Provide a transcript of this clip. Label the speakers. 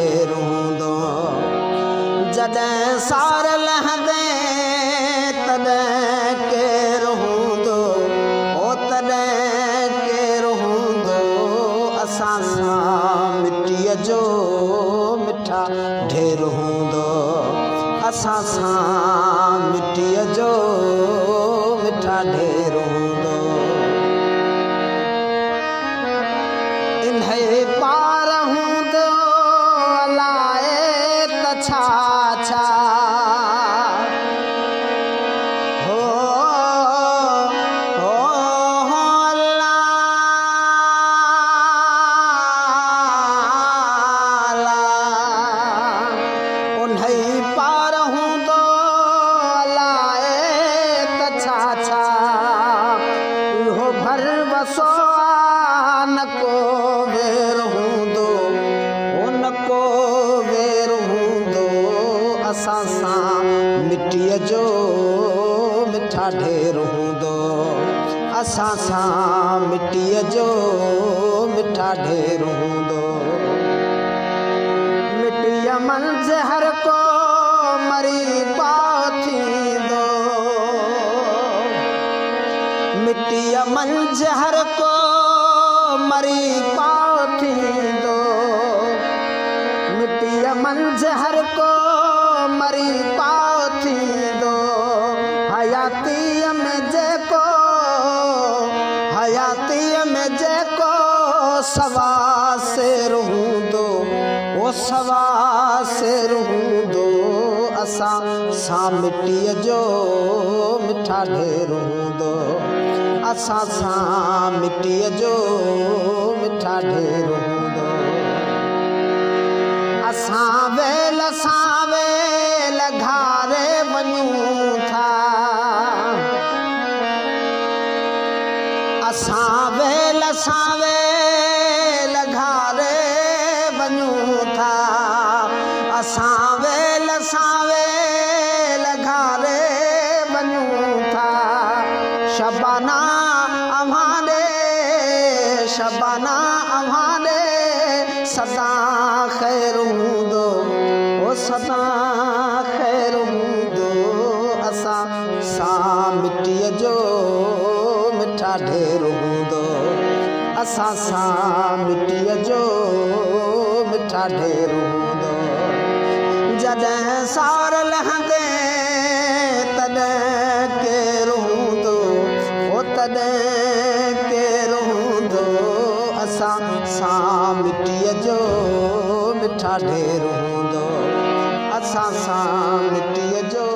Speaker 1: ढेर हूंदो। जॾहिं सार लहंदे तॾहिं केरु हूंदो, ओ तॾहिं केरु हूंदो। असां सां मिटीअ जो मिठा ढेर हूंदो, असां सां मिटीअ जो मिठा ढेर हूंदो। इन्हे पार हूंदो अलाए त छा छा, हो अल्लाह उन्हे पार हूंदो अलाए त छा छा। इहो भर वसो न को वेर हूंदो, न को वेर हूंदो। असां सां मिटीअ जो मिठा ढेर हूंदो, असां सां मिटीअ जो मिठा ढेर हूंदो। मिटीअ मंझि हर को मरी पाउ थींदो, मिटीअ मंझि हर को मरी पाउ थींदो। मिटीअ मंझि हर को मरी पाउ थींदो। हयातीअ में जेको, हयातीअ में जेको सवा शेर हूंदो, ओ सवा शेर हूंदो। असां सां मिटीअ जो मिठा ढेर हूंदो, असां सां मिटीअ जो मिठा ढेर हूंदो। असां वेल घारे वञूं था, असां वेल घारे वञूं था। असां वेल घारे वञूं था। शबाना अव्हाने सदा ख़ैर हूंदो, ओ सदा ख़ैर हूंदो। असां सां मिटीअ जो मिठा ढेर हूंदो, असां सां मिटीअ जो मिठा ढेर हूंदो। जॾहिं सार लहंदे तॾहिं केरु हूंदो, ओ तॾहिं केरु हूंदो। असां सां मिटीअ जो मिठा ढेर हूंदो, असां सां मिटीअ जो